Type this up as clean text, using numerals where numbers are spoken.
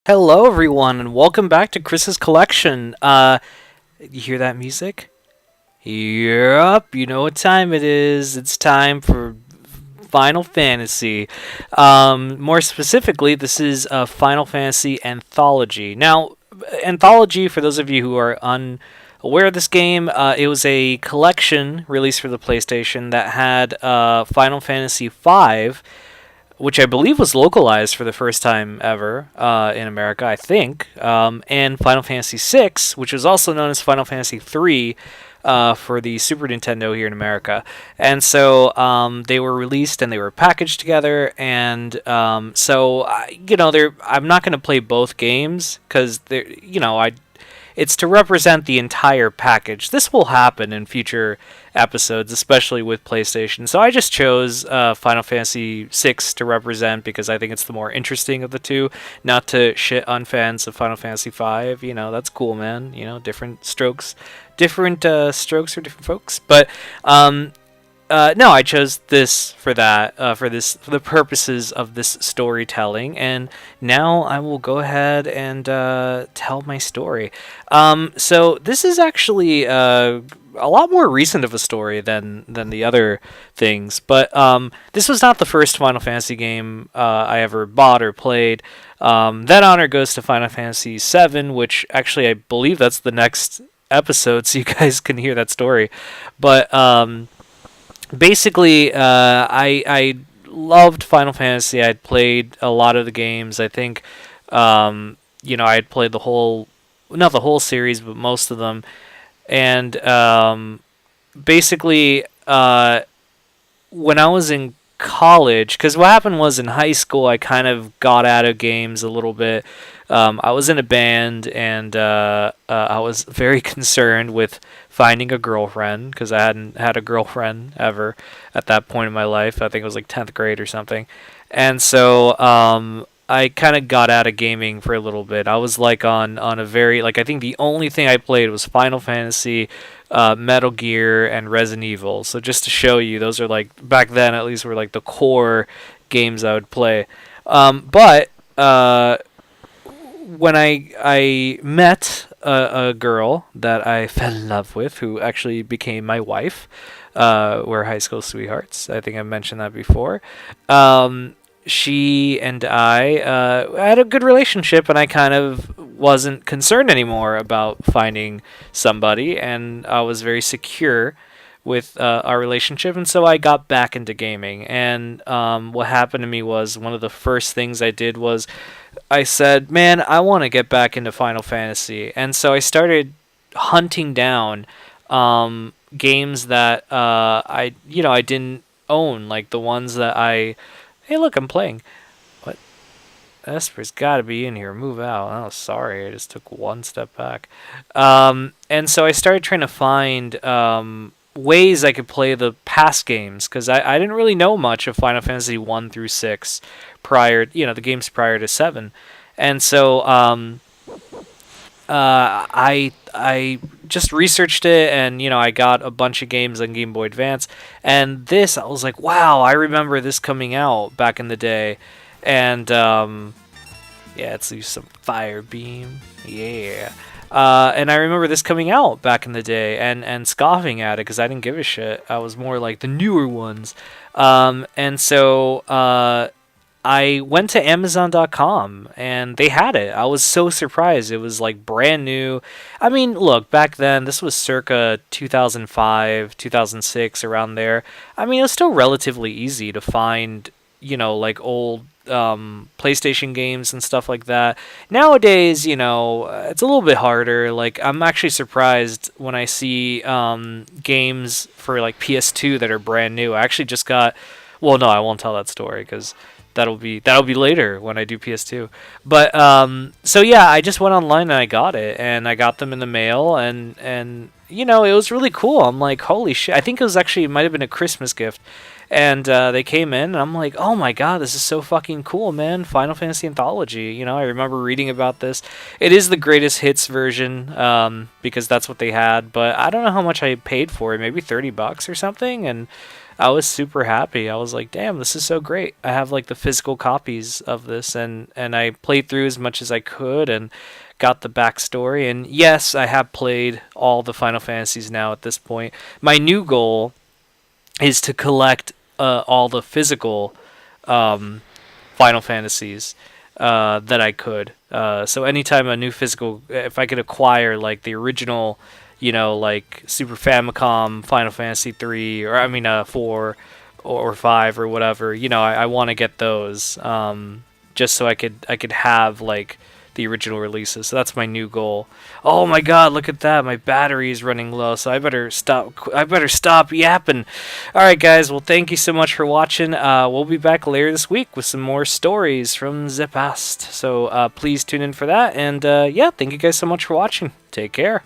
Hello, everyone, and welcome back to Chris's collection. You hear that music? Yup, you know what time it is. It's time for Final Fantasy. More specifically, this is a Final Fantasy Anthology. Now, Anthology, for those of you who are unaware of this game, it was a collection released for the PlayStation that had Final Fantasy V, which I believe was localized for the first time ever in America, I think, and Final Fantasy VI, which was also known as Final Fantasy III for the Super Nintendo here in America. And so they were released and they were packaged together. And I'm not going to play both games because it's to represent the entire package. This will happen in future episodes, especially with PlayStation. So I just chose Final Fantasy VI to represent because I think it's the more interesting of the two. Not to shit on fans of Final Fantasy V. That's cool, man. Different strokes, strokes for different folks. But no, I chose this for that, for the purposes of this storytelling, and now I will go ahead and tell my story. So this is actually a lot more recent of a story than the other things, but this was not the first Final Fantasy game I ever bought or played. That honor goes to Final Fantasy VII, which actually I believe that's the next episode, so you guys can hear that story, but. Basically, I loved Final Fantasy. I'd played a lot of the games. I think, I had played not the whole series, but most of them. And basically, when I was in college, because what happened was in high school, I kind of got out of games a little bit. I was in a band, and I was very concerned with finding a girlfriend because I hadn't had a girlfriend ever at that point in my life. I think it was like 10th grade or something. And so I kind of got out of gaming for a little bit. I was like on a very, I think the only thing I played was Final Fantasy, Metal Gear, and Resident Evil. So just to show you, those are back then at least were the core games I would play. But when I met a girl that I fell in love with, who actually became my wife, we're high school sweethearts. I think I mentioned that before. She and I had a good relationship, and I kind of wasn't concerned anymore about finding somebody, and I was very secure with our relationship, and so I got back into gaming. And what happened to me was one of the first things I did was I said, man, I want to get back into Final Fantasy. And so I started hunting down games that I didn't own, like the ones that hey, look, I'm playing. What? Esper's got to be in here. Move out. Oh, sorry. I just took one step back. And so I started trying to find ways I could play the past games, because I didn't really know much of Final Fantasy 1 through 6 prior, the games prior to 7. And so I just researched it, and I got a bunch of games on Game Boy Advance, and this, I was like, wow, I remember this coming out back in the day. And yeah, let's use some fire beam. Yeah. And I remember this coming out back in the day and scoffing at it because I didn't give a shit. I was more like the newer ones. And so I went to Amazon.com and they had it. I was so surprised. It was brand new. I mean, look, back then, this was circa 2005, 2006, around there. I mean, it was still relatively easy to find, old PlayStation games and stuff like that. Nowadays, it's a little bit harder. I'm actually surprised when I see games for PS2 that are brand new. I actually just got, well, no, I won't tell that story because that'll be later when I do PS2. But so yeah, I just went online and I got it, and I got them in the mail, and it was really cool. I'm like, holy shit! I think it might have been a Christmas gift. And they came in, and I'm like, oh my god, this is so fucking cool, man. Final Fantasy Anthology. I remember reading about this. It is the greatest hits version, because that's what they had. But I don't know how much I paid for it. Maybe $30 or something. And I was super happy. I was like, damn, this is so great. I have like the physical copies of this, and I played through as much as I could and got the backstory. And yes, I have played all the Final Fantasies now at this point. My new goal is to collect all the physical Final Fantasies that I could. So anytime a new physical, if I could acquire like the original, like Super Famicom Final Fantasy 3, or I mean 4 or 5 or whatever, I want to get those, just so I could have like the original releases. So that's my new goal. Oh my god, look at that. My battery is running low, so I better stop yapping. All right, guys. Well, thank you so much for watching. We'll be back later this week with some more stories from the past. So please tune in for that. And yeah, thank you guys so much for watching. Take care.